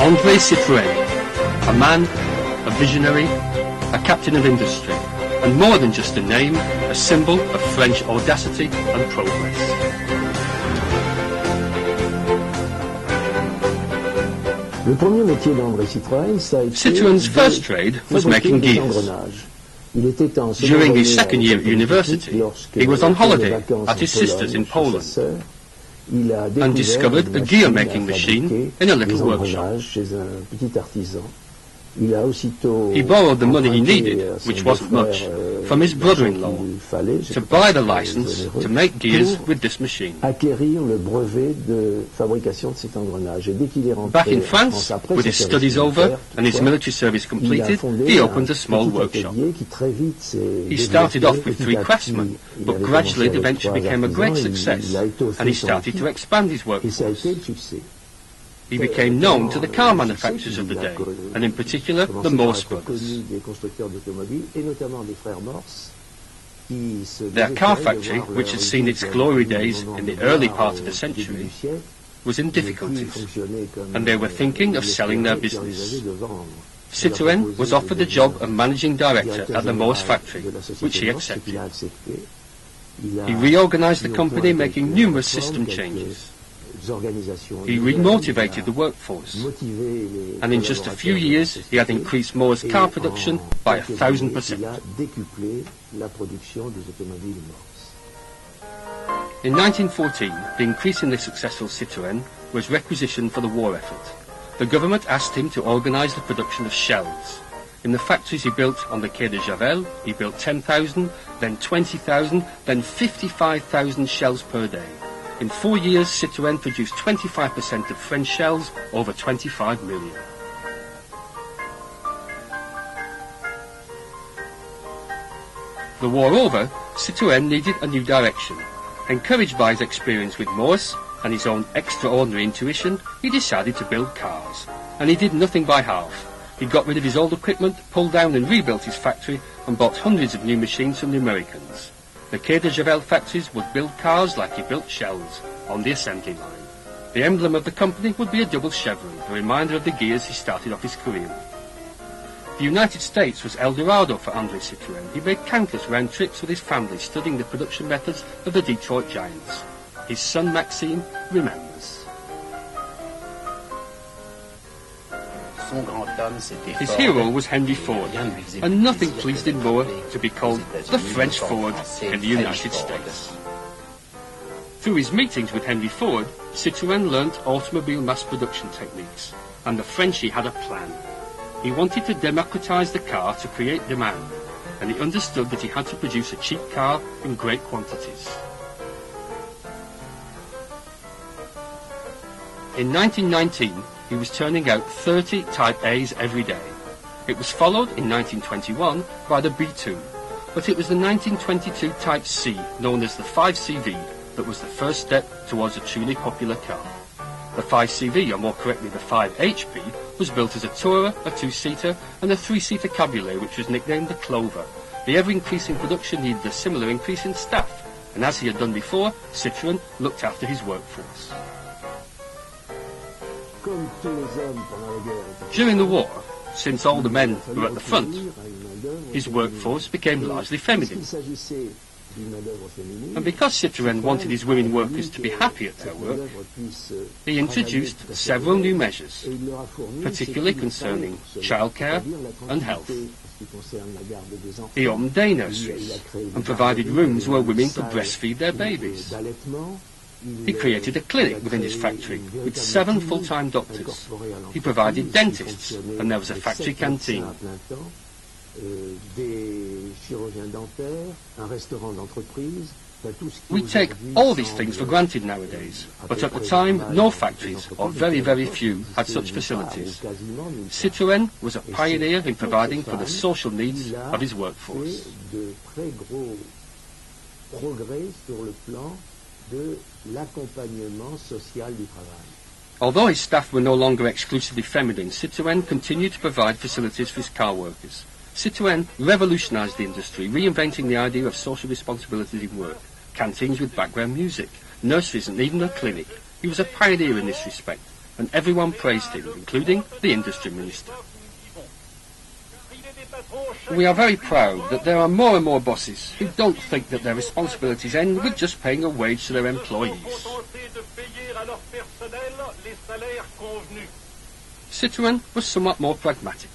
André Citroën, a man, a visionary, a captain of industry, and more than just a name, a symbol of French audacity and progress. Citroën's first trade was making gears. During his second year at university, he was on holiday at his sister's in Poland and discovered a gear-making machine in a little workshop. He borrowed the money he needed, which wasn't much, from his brother-in-law to buy the license to make gears with this machine. Back in France, with his studies over and his military service completed, he opened a small workshop. He started off with 3 craftsmen, but gradually it eventually became a great success, and he started to expand his workforce. He became known to the car manufacturers of the day, and in particular the Morse brothers. Their car factory, which had seen its glory days in the early part of the century, was in difficulties, and they were thinking of selling their business. Citroën was offered the job of managing director at the Morse factory, which he accepted. He reorganized the company, making numerous system changes. He remotivated the workforce, and in just a few years he had increased Morse car production by 1,000%. In 1914, the increasingly successful Citroën was requisitioned for the war effort. The government asked him to organize the production of shells. In the factories he built on the Quai de Javel, he built 10,000, then 20,000, then 55,000 shells per day. In 4 years, Citroën produced 25% of French shells, over 25 million. The war over, Citroën needed a new direction. Encouraged by his experience with Morse and his own extraordinary intuition, he decided to build cars. And he did nothing by half. He got rid of his old equipment, pulled down and rebuilt his factory, and bought hundreds of new machines from the Americans. The Quai de Javel factories would build cars like he built shells, on the assembly line. The emblem of the company would be a double chevron, a reminder of the gears he started off his career with. The United States was El Dorado for André Citroën. He made countless round trips with his family, studying the production methods of the Detroit giants. His son Maxime remembers. His hero was Henry Ford, and nothing pleased him more to be called the French Ford in the United States. Through his meetings with Henry Ford, Citroën learnt automobile mass production techniques, and the Frenchie had a plan. He wanted to democratize the car to create demand, and he understood that he had to produce a cheap car in great quantities. In 1919, he was turning out 30 Type A's every day. It was followed in 1921 by the B2, but it was the 1922 Type C, known as the 5CV, that was the first step towards a truly popular car. The 5CV, or more correctly the 5HP, was built as a tourer, a 2-seater, and a 3-seater cabriolet, which was nicknamed the Clover. The ever-increasing production needed a similar increase in staff, and as he had done before, Citroën looked after his workforce. During the war, since all the men were at the front, his workforce became largely feminine. And because Citroën wanted his women workers to be happy at their work, he introduced several new measures, particularly concerning childcare and health. He opened day nurseries and provided rooms where women could breastfeed their babies. He created a clinic within his factory with 7 full-time doctors. He provided dentists, and there was a factory canteen. We take all these things for granted nowadays, but at the time no factories, or very, very few, had such facilities. Citroën was a pioneer in providing for the social needs of his workforce. Although his staff were no longer exclusively feminine, Citroën continued to provide facilities for his car workers. Citroën revolutionized the industry, reinventing the idea of social responsibilities in work. Canteens with background music, nurseries and even a clinic. He was a pioneer in this respect, and everyone praised him, including the industry minister. We are very proud that there are more and more bosses who don't think that their responsibilities end with just paying a wage to their employees. Citroën was somewhat more pragmatic.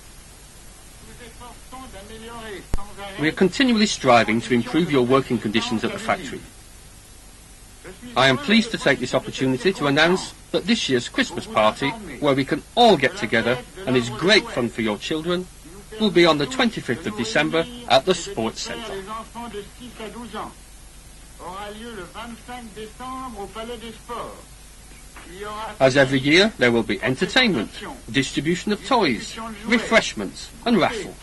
We are continually striving to improve your working conditions at the factory. I am pleased to take this opportunity to announce that this year's Christmas party, where we can all get together and is great fun for your children, will be on the 25th of December at the Sports Centre. As every year, there will be entertainment, distribution of toys, refreshments and raffle.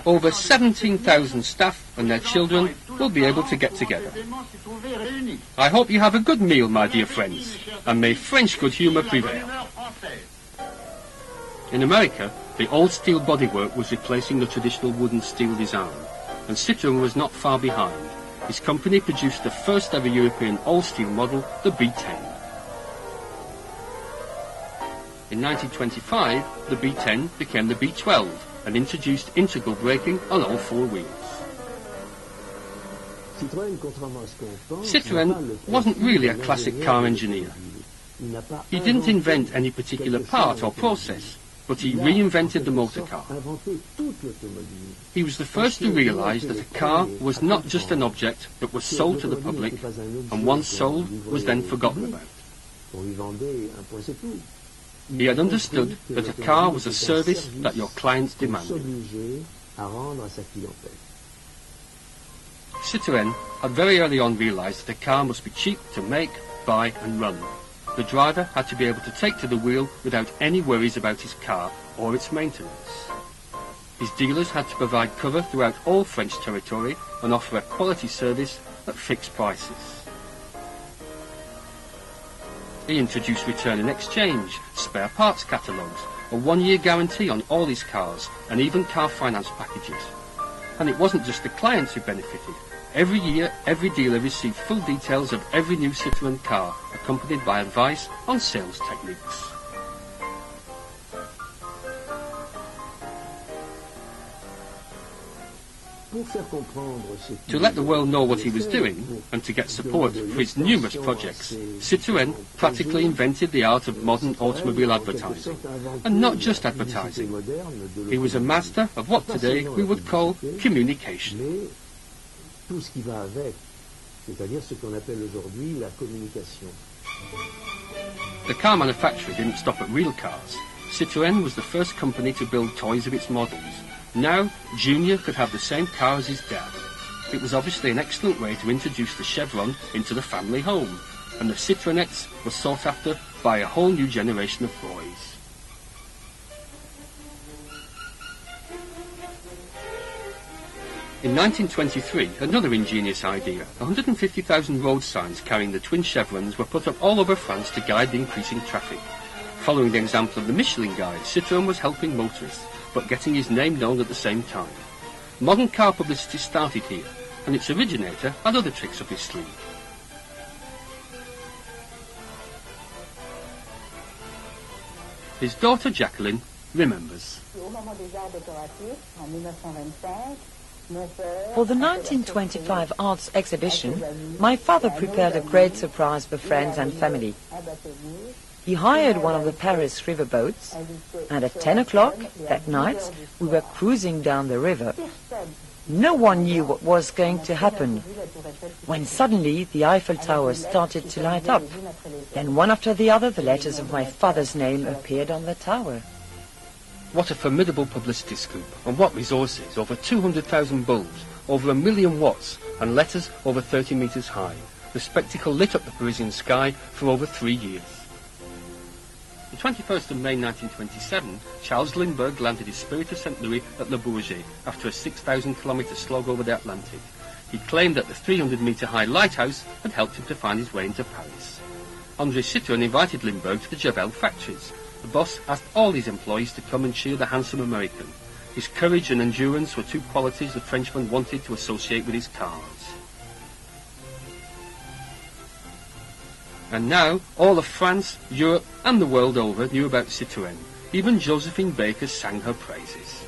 Over 17,000 staff and their children will be able to get together. I hope you have a good meal, my dear friends, and may French good humour prevail. In America, the old steel bodywork was replacing the traditional wooden steel design, and Citroën was not far behind. His company produced the first ever European all-steel model, the B10. In 1925, the B10 became the B12 and introduced integral braking on all four wheels. Citroën wasn't really a classic car engineer. He didn't invent any particular part or process, but he reinvented the motor car. He was the first to realize that a car was not just an object that was sold to the public, and once sold was then forgotten about. He had understood that a car was a service that your clients demanded. Citroën had very early on realized that a car must be cheap to make, buy and run. The driver had to be able to take to the wheel without any worries about his car or its maintenance. His dealers had to provide cover throughout all French territory and offer a quality service at fixed prices. He introduced return and exchange, spare parts catalogues, a one-year guarantee on all his cars, and even car finance packages. And it wasn't just the clients who benefited. Every year, every dealer received full details of every new Citroën car, accompanied by advice on sales techniques. To let the world know what he was doing, and to get support for his numerous projects, Citroën practically invented the art of modern automobile advertising. And not just advertising. He was a master of what today we would call communication. The car manufacturer didn't stop at real cars. Citroën was the first company to build toys of its models. Now, Junior could have the same car as his dad. It was obviously an excellent way to introduce the Chevron into the family home, and the Citroenettes were sought after by a whole new generation of boys. In 1923, another ingenious idea. 150,000 road signs carrying the twin chevrons were put up all over France to guide the increasing traffic. Following the example of the Michelin Guide, Citroën was helping motorists, but getting his name known at the same time. Modern car publicity started here, and its originator had other tricks up his sleeve. His daughter Jacqueline remembers. For the 1925 arts exhibition, my father prepared a great surprise for friends and family. He hired one of the Paris riverboats, and at 10 o'clock that night we were cruising down the river. No one knew what was going to happen, when suddenly the Eiffel Tower started to light up. Then one after the other the letters of my father's name appeared on the tower. What a formidable publicity scoop, and what resources, over 200,000 bulbs, over 1 million watts, and letters over 30 metres high. The spectacle lit up the Parisian sky for over 3 years. The 21st of May 1927, Charles Lindbergh landed his Spirit of St. Louis at Le Bourget after a 6,000-kilometre slog over the Atlantic. He claimed that the 300-metre-high lighthouse had helped him to find his way into Paris. André Citroën invited Lindbergh to the Javel factories. The boss asked all his employees to come and cheer the handsome American. His courage and endurance were two qualities the Frenchman wanted to associate with his cars. And now all of France, Europe and the world over knew about Citroën. Even Josephine Baker sang her praises.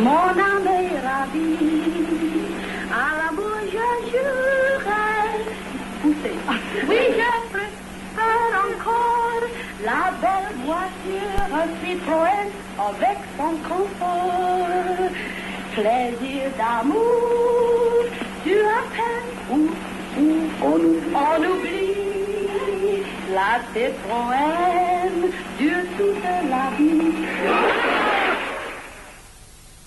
Mon âme est ravie, à l'amour je jurerai. Poussez. Oui, je préfère encore la belle voiture Citroën avec son confort. Plaisir d'amour, tu appelles on oublie la Citroën dure toute la vie.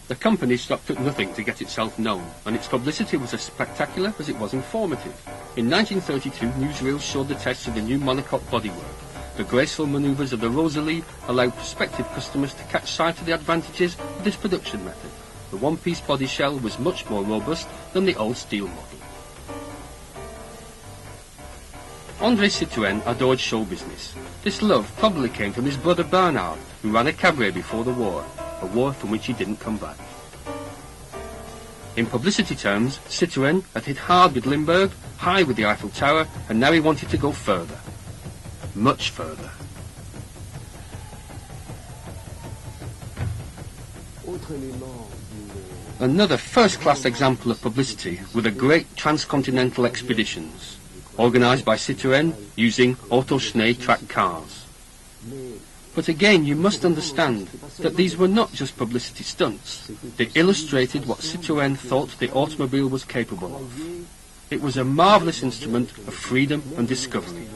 The company stopped at nothing to get itself known, and its publicity was as spectacular as it was informative. In 1932, newsreels showed the tests of the new monocoque bodywork. The graceful manoeuvres of the Rosalie allowed prospective customers to catch sight of the advantages of this production method. The one-piece body shell was much more robust than the old steel model. André Citroën adored show business. This love probably came from his brother Bernard, who ran a cabaret before the war, a war from which he didn't come back. In publicity terms, Citroën had hit hard with Limburg, high with the Eiffel Tower, and now he wanted to go further. Much further. Another first-class example of publicity were the great transcontinental expeditions, organised by Citroën using Autoschnee track cars. But again, you must understand that these were not just publicity stunts. They illustrated what Citroën thought the automobile was capable of. It was a marvellous instrument of freedom and discovery.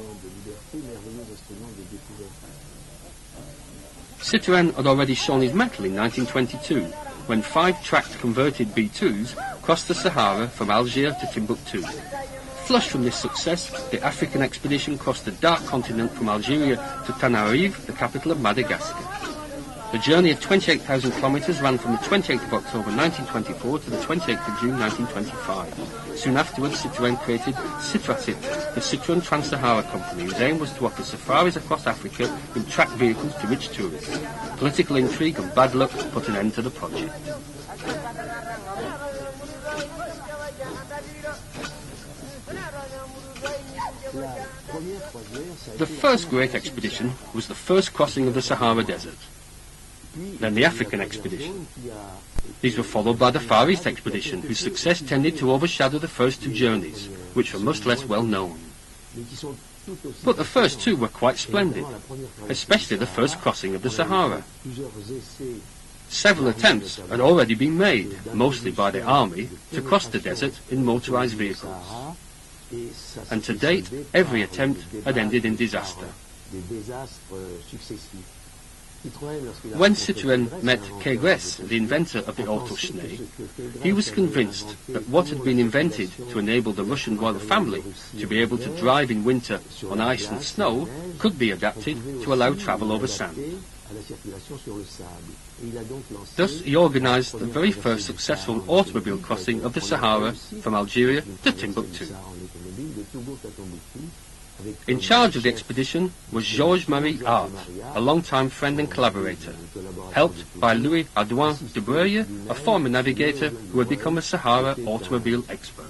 Citroën had already shown his mettle in 1922, when 5-tracked converted B2s crossed the Sahara from Algiers to Timbuktu. Flushed from this success, the African expedition crossed the dark continent from Algeria to Tanarive, the capital of Madagascar. The journey of 28,000 kilometres ran from the 28th of October 1924 to the 28th of June 1925. Soon afterwards, Citroën created Citracit, the Citroën Trans-Sahara Company, whose aim was to offer safaris across Africa in tracked vehicles to rich tourists. Political intrigue and bad luck put an end to the project. The first great expedition was the first crossing of the Sahara Desert, then the African expedition. These were followed by the Far East expedition, whose success tended to overshadow the first two journeys, which were much less well known. But the first two were quite splendid, especially the first crossing of the Sahara. Several attempts had already been made, mostly by the army, to cross the desert in motorized vehicles. And to date, every attempt had ended in disaster. When Citroën met Kegues, the inventor of the Autoschnee, he was convinced that what had been invented to enable the Russian royal family to be able to drive in winter on ice and snow could be adapted to allow travel over sand. Thus he organised the very first successful automobile crossing of the Sahara from Algeria to Timbuktu. In charge of the expedition was Georges-Marie Hart, a long-time friend and collaborator, helped by Louis Adouin de Breuil, a former navigator who had become a Sahara automobile expert.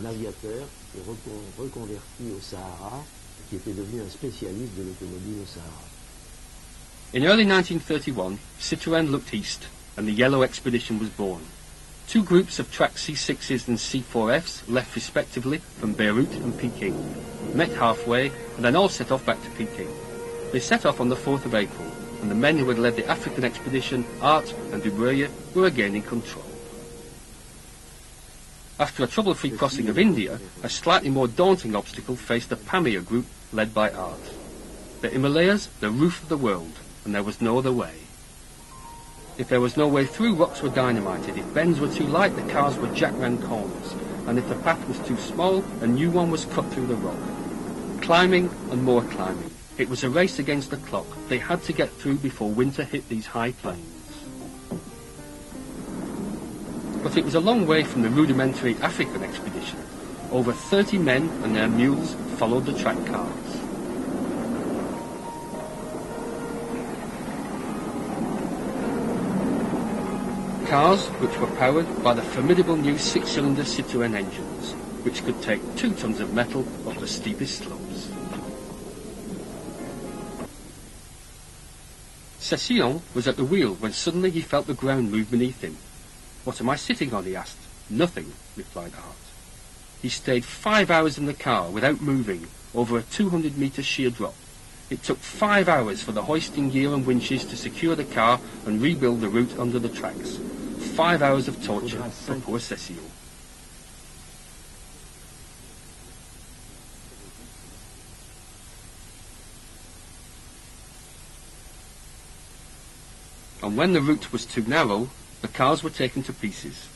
In early 1931, Citroën looked east, and the Yellow Expedition was born. Two groups of track C6s and C4Fs left respectively from Beirut and Peking, met halfway, and then all set off back to Peking. They set off on the 4th of April, and the men who had led the African expedition, Hart and de Breuil, were again in control. After a trouble-free crossing of India, a slightly more daunting obstacle faced the Pamir group led by Hart. The Himalayas, the roof of the world, and there was no other way. If there was no way through, rocks were dynamited. If bends were too light, the cars were jacked round corners. And if the path was too small, a new one was cut through the rock. Climbing and more climbing. It was a race against the clock. They had to get through before winter hit these high plains. But it was a long way from the rudimentary African expedition. Over 30 men and their mules followed the track cars. cars which were powered by the formidable new 6-cylinder Citroën engines, which could take 2 tons of metal up the steepest slopes. Cécillon was at the wheel when suddenly he felt the ground move beneath him. "What am I sitting on?" he asked. "Nothing," replied Art. He stayed 5 hours in the car without moving over a 200-metre sheer drop. It took 5 hours for the hoisting gear and winches to secure the car and rebuild the route under the tracks. 5 hours of torture for poor Cécillon. And when the route was too narrow, the cars were taken to pieces.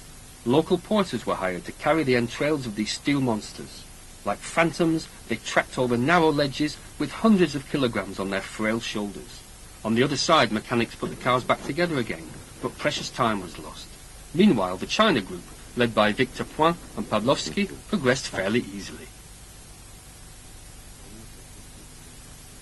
Local porters were hired to carry the entrails of these steel monsters. Like phantoms, they tracked over narrow ledges with hundreds of kilograms on their frail shoulders. On the other side, mechanics put the cars back together again, but precious time was lost. Meanwhile, the China group, led by Victor Point and Pavlovsky, progressed fairly easily.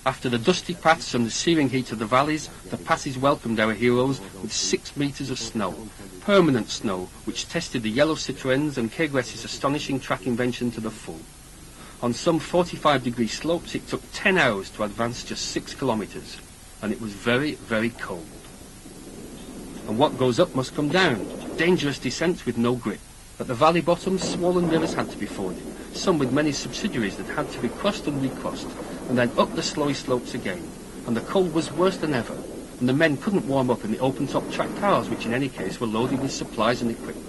After the dusty paths and the searing heat of the valleys, the passes welcomed our heroes with 6 meters of snow, permanent snow, which tested the yellow Citroëns and Kegres's astonishing track invention to the full. On some 45-degree slopes, it took 10 hours to advance just 6 kilometers, and it was very, very cold. And what goes up must come down, dangerous descents with no grip. At the valley bottoms, swollen rivers had to be forded, some with many subsidiaries that had to be crossed and recrossed, and then up the snowy slopes again. And the cold was worse than ever, and the men couldn't warm up in the open-top track cars, which in any case were loaded with supplies and equipment.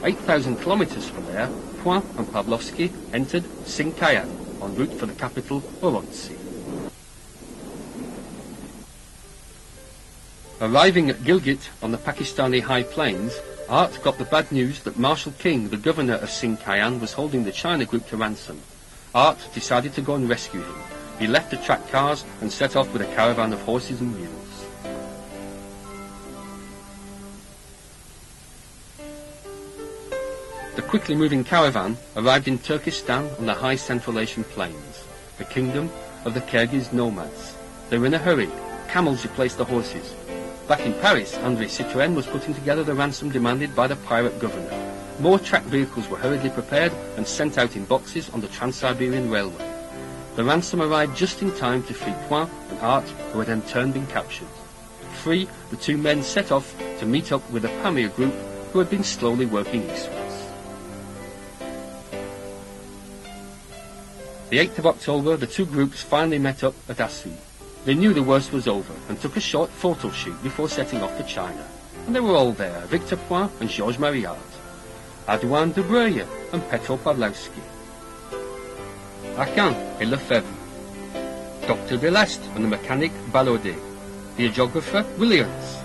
8,000 kilometers from there, Point and Pavlovsky entered Sinkayan, en route for the capital, Urumqi. Arriving at Gilgit on the Pakistani high plains, Art got the bad news that Marshal King, the governor of Sinkayan, was holding the China group to ransom. Art decided to go and rescue him. He left the track cars and set off with a caravan of horses and mules. The quickly moving caravan arrived in Turkestan on the high Central Asian plains, the kingdom of the Kyrgyz nomads. They were in a hurry. Camels replaced the horses. Back in Paris, André Citroën was putting together the ransom demanded by the pirate governor. More track vehicles were hurriedly prepared and sent out in boxes on the Trans-Siberian Railway. The ransom arrived just in time to free Point and Art, who had in turn been captured. Free, the 2 men set off to meet up with the Pamir group, who had been slowly working eastwards. The 8th of October, the 2 groups finally met up at Assu. They knew the worst was over and took a short photo shoot before setting off for China. And they were all there, Victor Point and Georges-Marie Art, Adouin de Breuil and Petro Pavlovsky, Akin et Lefebvre, Dr. Deleste and the mechanic Ballaudet, the geographer Williams,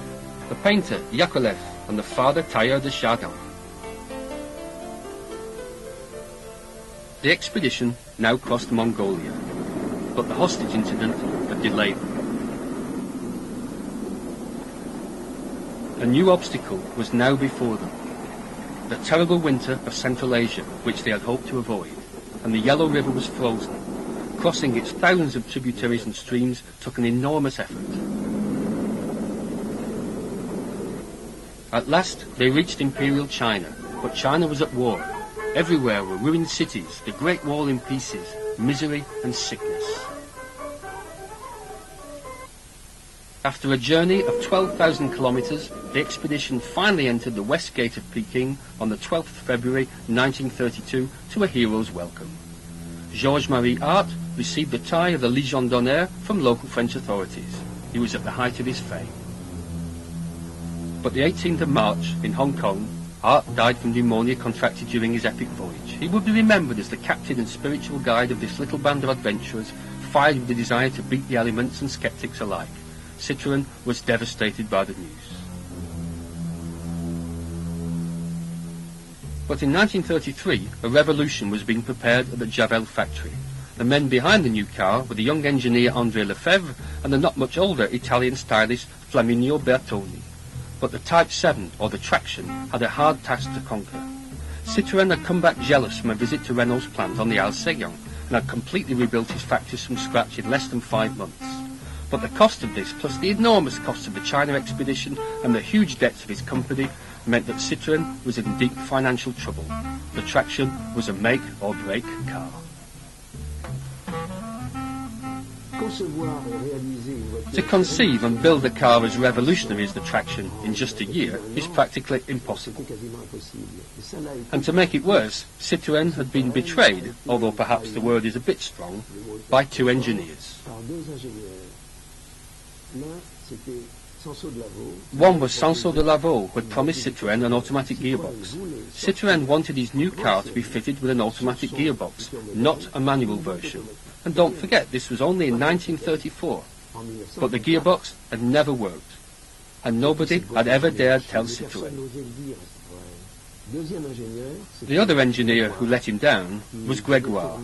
the painter Yakolev and the father Tailleur de Chardin. The expedition now crossed Mongolia, but the hostage incident had delayed them. A new obstacle was now before them. The terrible winter of Central Asia, which they had hoped to avoid, and the Yellow River was frozen. Crossing its thousands of tributaries and streams took an enormous effort. At last they reached Imperial China, but China was at war. Everywhere were ruined cities, the Great Wall in pieces, misery and sickness. After a journey of 12,000 kilometers, the expedition finally entered the west gate of Peking on the 12th February 1932 to a hero's welcome. Georges-Marie Art received the tie of the Légion d'honneur from local French authorities. He was at the height of his fame. But the 18th of March, in Hong Kong, Art died from pneumonia contracted during his epic voyage. He would be remembered as the captain and spiritual guide of this little band of adventurers, fired with the desire to beat the elements and skeptics alike. Citroën was devastated by the news. But in 1933, a revolution was being prepared at the Javel factory. The men behind the new car were the young engineer André Lefebvre and the not much older Italian stylist Flaminio Bertoni. But the Type 7, or the traction, had a hard task to conquer. Citroën had come back jealous from a visit to Renault's plant on the Alsaillon and had completely rebuilt his factories from scratch in less than 5 months. But the cost of this, plus the enormous cost of the China expedition and the huge debts of his company, meant that Citroën was in deep financial trouble. The traction was a make or break car. To conceive and build a car as revolutionary as the traction in just a year is practically impossible. And to make it worse, Citroën had been betrayed, although perhaps the word is a bit strong, by two engineers. One was Sanso de Lavaux, who had promised Citroën an automatic gearbox. Citroën wanted his new car to be fitted with an automatic gearbox, not a manual version. And don't forget, this was only in 1934. But the gearbox had never worked, and nobody had ever dared tell Citroën. The other engineer who let him down was Grégoire,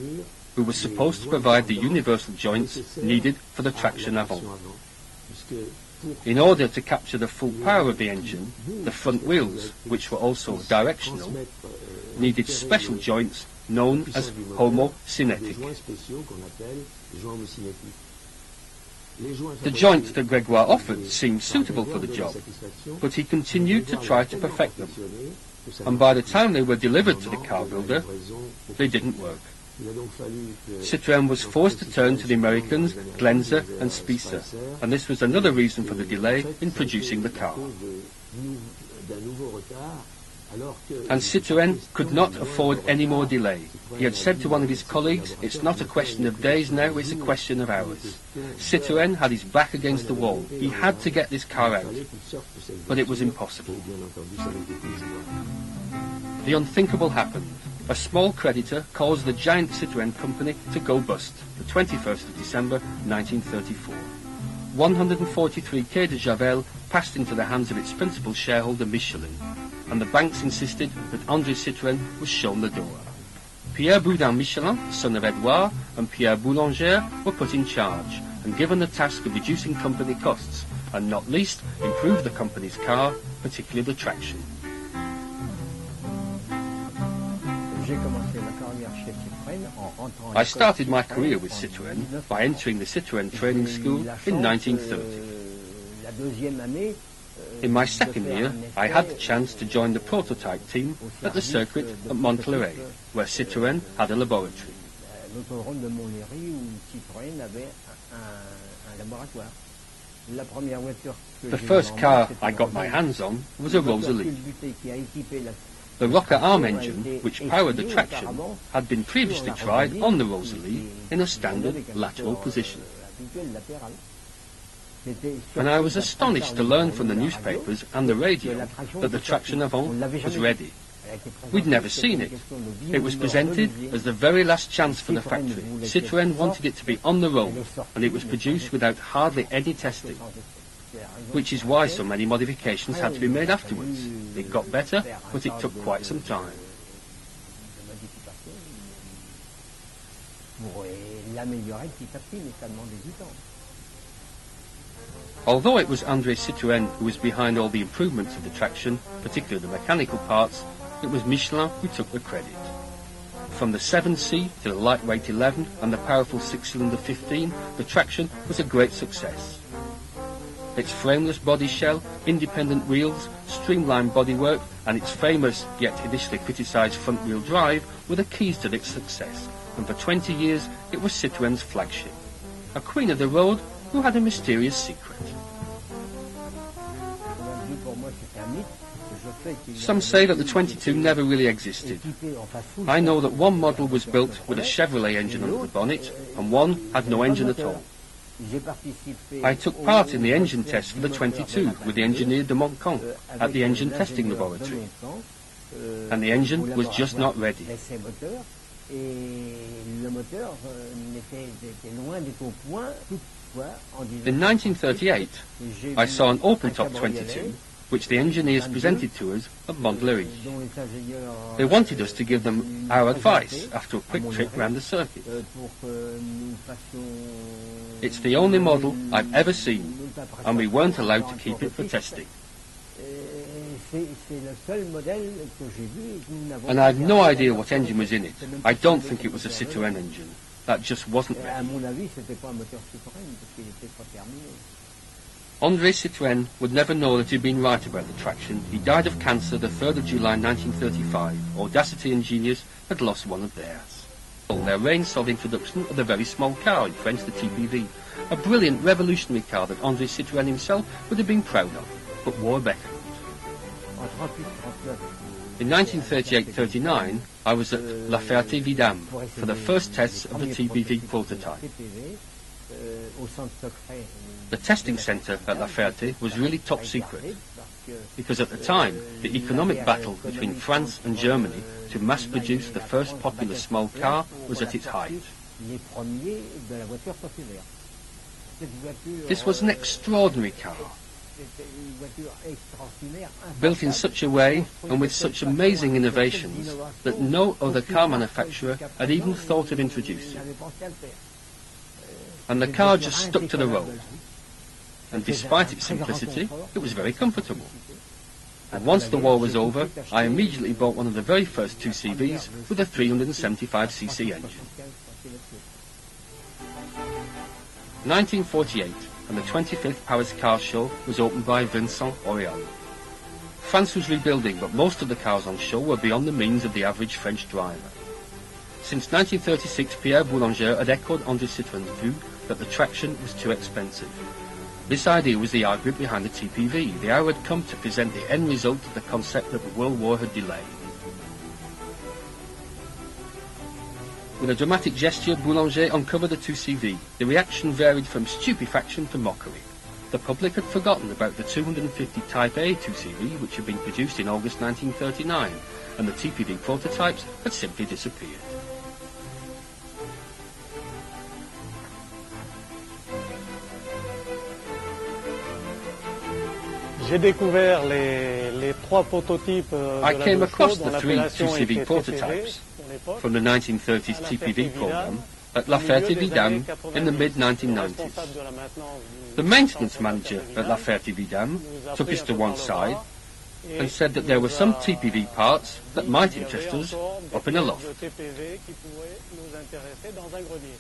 who was supposed to provide the universal joints needed for the traction avant. In order to capture the full power of the engine, the front wheels, which were also directional, needed special joints known as homo-cinetic. The joints that Grégoire offered seemed suitable for the job, but he continued to try to perfect them, and by the time they were delivered to the car builder, they didn't work. Citroën was forced to turn to the Americans Glenzer and Spicer, and this was another reason for the delay in producing the car. And Citroën could not afford any more delay. He had said to one of his colleagues, "It's not a question of days now, it's a question of hours." Citroën had his back against the wall. He had to get this car out, but it was impossible. The unthinkable happened. A small creditor caused the giant Citroën company to go bust, the 21st of December 1934. 143 Quai de Javel passed into the hands of its principal shareholder Michelin, and the banks insisted that André Citroën was shown the door. Pierre Boudin Michelin, son of Edouard, and Pierre Boulanger were put in charge and given the task of reducing company costs, and not least improve the company's car, particularly the traction. I started my career with Citroën by entering the Citroën training school in 1930. In my second year, I had the chance to join the prototype team at the circuit at Montlhéry, where Citroën had a laboratory. The first car I got my hands on was a Rosalie. The rocker arm engine, which powered the traction, had been previously tried on the Rosalie in a standard lateral position. And I was astonished to learn from the newspapers and the radio that the traction avant was ready. We'd never seen it. It was presented as the very last chance for the factory. Citroën wanted it to be on the road, and it was produced without hardly any testing, which is why so many modifications had to be made afterwards. It got better, but it took quite some time. Although it was André Citroën who was behind all the improvements of the traction, particularly the mechanical parts, it was Michelin who took the credit. From the 7C to the lightweight 11 and the powerful 6-cylinder 15, the traction was a great success. Its frameless body shell, independent wheels, streamlined bodywork, and its famous, yet initially criticised front-wheel drive were the keys to its success, and for 20 years it was Citroën's flagship. A queen of the road who had a mysterious secret. Some say that the 22 never really existed. I know that one model was built with a Chevrolet engine under the bonnet, and one had no engine at all. I took part in the engine test for the 22 with the engineer de Montcamp at the engine testing laboratory, and the engine was just not ready. In 1938, I saw an open-top 22, which the engineers presented to us at Montlhéry. They wanted us to give them our advice after a quick trip round the circuit. It's the only model I've ever seen, and we weren't allowed to keep it for testing. And I have no idea what engine was in it. I don't think it was a Citroën engine. that just wasn't À ready. mon avis, c'était pas un moteur Citroën parce qu'il était pas terminé. André Citroën would never know that he'd been right about the traction. He died of cancer the 3rd of July 1935. Audacity engineers had lost one of theirs. Their reign saw the introduction of the very small car, in French the TPV, a brilliant revolutionary car that André Citroën himself would have been proud of, but wore a record. In 1938-39, I was at La Ferté-Vidame for the first tests of the TPV prototype. The testing centre at La Ferté was really top secret, because at the time, the economic battle between France and Germany to mass-produce the first popular small car was at its height. This was an extraordinary car, built in such a way and with such amazing innovations that no other car manufacturer had even thought of introducing. And the car just stuck to the road. And despite its simplicity, it was very comfortable. And once the war was over, I immediately bought one of the very first 2CVs with a 375cc engine. 1948, and the 25th Paris Car Show was opened by Vincent Auriol. France was rebuilding, but most of the cars on show were beyond the means of the average French driver. Since 1936, Pierre Boulanger had echoed André Citroën's view that the traction was too expensive. This idea was the argument behind the TPV. The hour had come to present the end result of the concept that the World War had delayed. With a dramatic gesture, Boulanger uncovered the 2CV. The reaction varied from stupefaction to mockery. The public had forgotten about the 250 Type A 2CV which had been produced in August 1939, and the TPV prototypes had simply disappeared. J'ai découvert les trois prototypes de I la came Gaucho, across dont the three l'appellation 2CV était prototypes pour l'époque, from the 1930s à la TPV Ferté-Vidame, program at La au milieu des Ferté-Vidame années in the 90. mid-1990s. Responsable de la maintenance du The maintenance centre de la manager at Ferté-Vidame La Ferté-Vidame nous a took pris us un to peu one par le side bras et and said that there were nous some a TPV parts that dit might qu'il y avait interest us encore des up in a pièces loft. de TPV qui pourraient nous intéresser dans un grenier.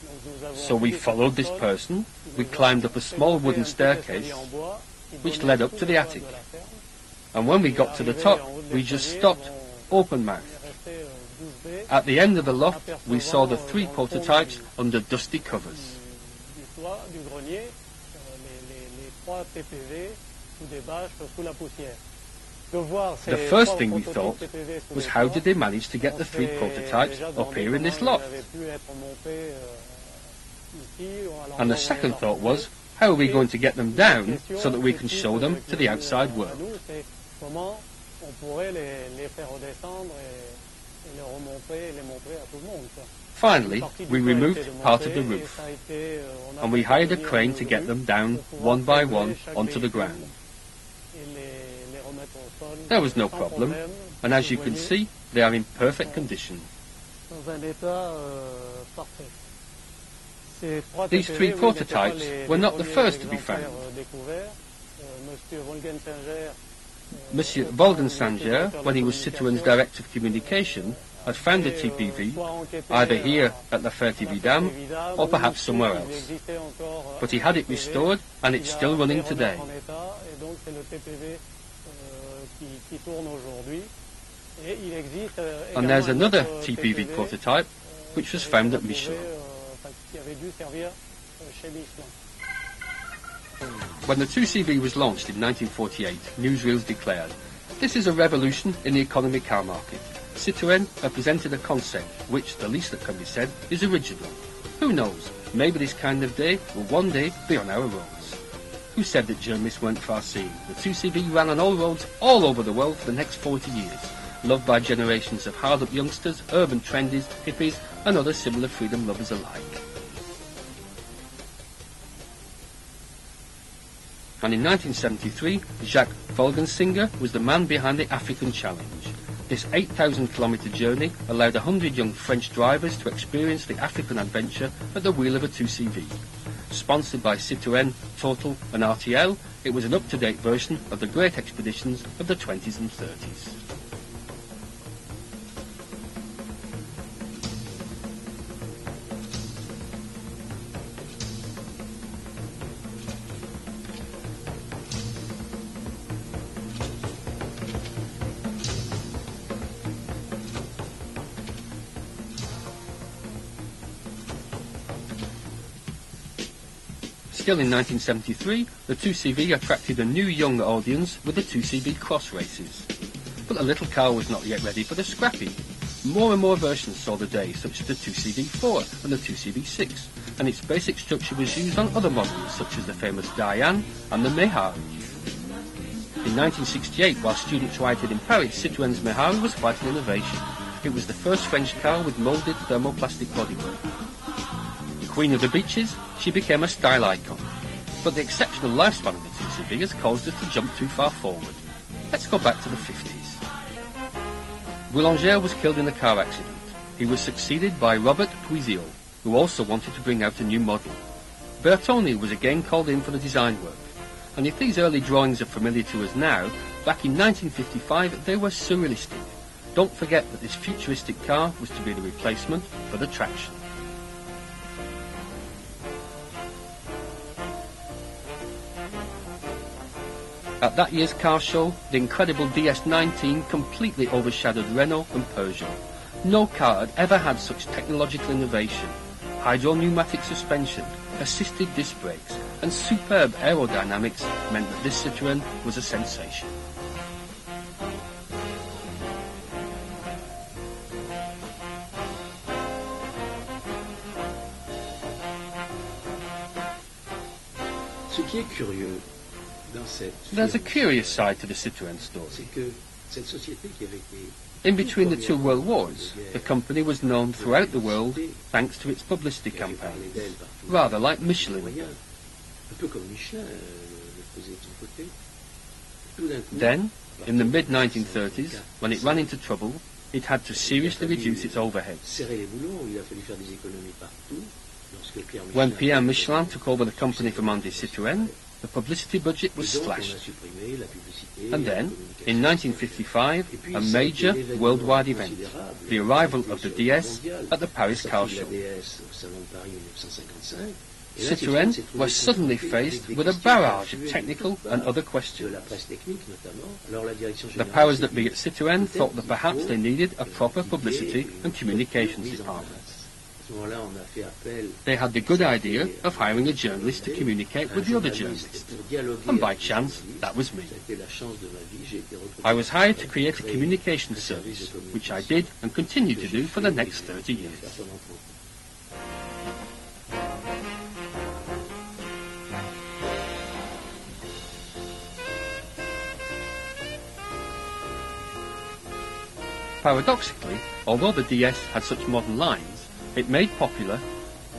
Donc nous avons So we quitté followed this cette person. personne, We nous a climbed up a small présenté wooden un petit staircase, escalier en bois qui which donnait led up sur to tous the les attic. toits de la ferme. And when we got to the top, we just stopped, open-mouthed. At the end of the loft, we saw the three prototypes under dusty covers. Du toit du grenier, les trois TPV sous des bâches sous la poussière. De voir ces The first trois thing we prototypes thought TPV sous was les how toits, did they manage to get the on three s'est prototypes déjà up demandé here in this comment loft? ils avaient pu être montés, ici, à l'endroit And the où on second les a thought retrouvés. was, how are we going to get them down La so that we question can show them to the outside à world? nous, c'est comment on pourrait les faire redescendre et les remonter et les montrer à tout le monde, quoi. Finally, Partie du we plan removed était de part of monter, the et roof, ça a été, on a and we fait hired a venir crane une to get grue them down pour pouvoir one by faire one rouler chaque onto the véhicule ground. et les remettre au sol There was no sans problem, problème. and as you Vous can voyez, see, they are in perfect condition. dans un état parfait. Ces trois These TPV, three oui, n'étaient pas prototypes les were not the premiers first to be exemplaires, found. découverts. Monsieur Wolgensinger, Monsieur Wolgensanger, when he was Citroën's Director of Communication, had found the TPV either here at La Ferté-Vidame or perhaps somewhere else. But he had it restored and it's still running today. And there's another TPV prototype which was found at Michelin. When the 2CV was launched in 1948, newsreels declared, "This is a revolution in the economy car market. Citroën have presented a concept which, the least that can be said, is original. Who knows, maybe this kind of day will one day be on our roads." Who said that journalists weren't far-seeing? The 2CV ran on all roads all over the world for the next 40 years, loved by generations of hard-up youngsters, urban trendies, hippies and other similar freedom lovers alike. And in 1973, Jacques Wolgensinger was the man behind the African Challenge. This 8,000-kilometre journey allowed 100 young French drivers to experience the African adventure at the wheel of a 2CV. Sponsored by Citroën, Total and RTL, it was an up-to-date version of the great expeditions of the 20s and 30s. until in 1973, the 2CV attracted a new young audience with the 2CV cross races. But the little car was not yet ready for the scrappy. More and more versions saw the day, such as the 2CV4 and the 2CV6, and its basic structure was used on other models, such as the famous Diane and the Mehari. In 1968, while students waited in Paris, Citroën's Mehari was quite an innovation. It was the first French car with moulded thermoplastic bodywork. Queen of the beaches, she became a style icon. But the exceptional lifespan of the 2CV has caused us to jump too far forward. Let's go back to the 50s. Boulanger was killed in a car accident. He was succeeded by Robert Puisiot, who also wanted to bring out a new model. Bertoni was again called in for the design work. And if these early drawings are familiar to us now, back in 1955 they were surrealistic. Don't forget that this futuristic car was to be the replacement for the traction. At that year's car show, the incredible DS19 completely overshadowed Renault and Peugeot. No car had ever had such technological innovation. Hydro-pneumatic suspension, assisted disc brakes, and superb aerodynamics meant that this Citroën was a sensation. There's a curious side to the Citroën story. In between the two world wars, the company was known throughout the world thanks to its publicity campaigns, rather like Michelin. Then, in the mid-1930s, when it ran into trouble, it had to seriously reduce its overheads. When Pierre Michelin took over the company from André Citroën, the publicity budget was slashed. And then, in 1955, a major worldwide event, the arrival of the DS at the Paris Car Show. Citroën was suddenly faced with a barrage of technical and other questions. The powers that be at Citroën thought that perhaps they needed a proper publicity and communications department. They had the good idea of hiring a journalist to communicate with the other journalists, and by chance, that was me. I was hired to create a communications service, which I did and continue to do for the next 30 years. Paradoxically, although the DS had such modern lines, it made popular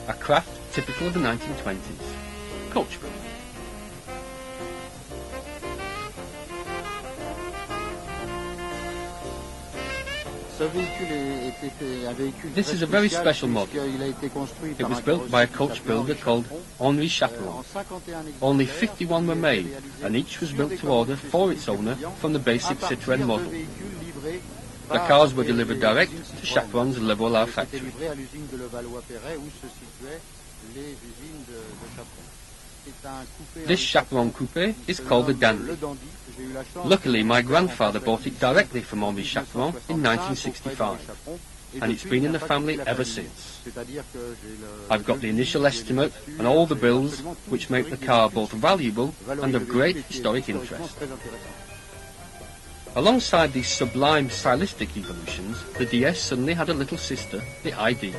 a craft typical of the 1920s, coach building. This is a very special model. It was built by a coach builder called Henri Chaperon. Only 51 were made, and each was built to order for its owner from the basic Citroën model. The cars were delivered direct to Chaperon's Le Valois factory. This Chaperon coupe is called the Dandy. Luckily, my grandfather bought it directly from Henri Chaperon in 1965, and it's been in the family ever since. I've got the initial estimate and all the bills, which make the car both valuable and of great historic interest. Alongside these sublime stylistic evolutions, the DS suddenly had a little sister, the ID.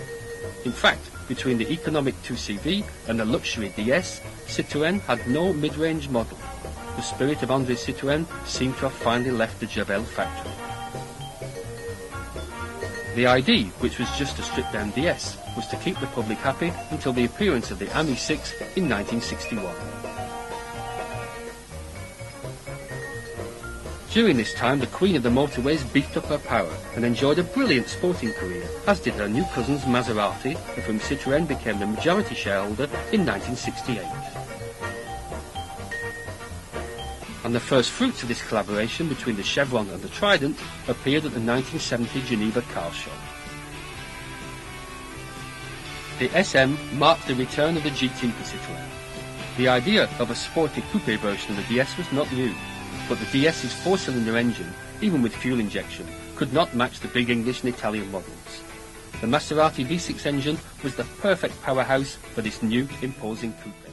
In fact, between the economic 2CV and the luxury DS, Citroën had no mid-range model. The spirit of André Citroën seemed to have finally left the Javel factory. The ID, which was just a stripped-down DS, was to keep the public happy until the appearance of the Ami 6 in 1961. During this time, the Queen of the Motorways beefed up her power and enjoyed a brilliant sporting career, as did her new cousins Maserati, of whom Citroën became the majority shareholder in 1968. And the first fruits of this collaboration between the Chevron and the Trident appeared at the 1970 Geneva Car Show. The SM marked the return of the GT for Citroën. The idea of a sporty coupe version of the DS was not new, but the DS's four-cylinder engine, even with fuel injection, could not match the big English and Italian models. The Maserati V6 engine was the perfect powerhouse for this new, imposing coupe.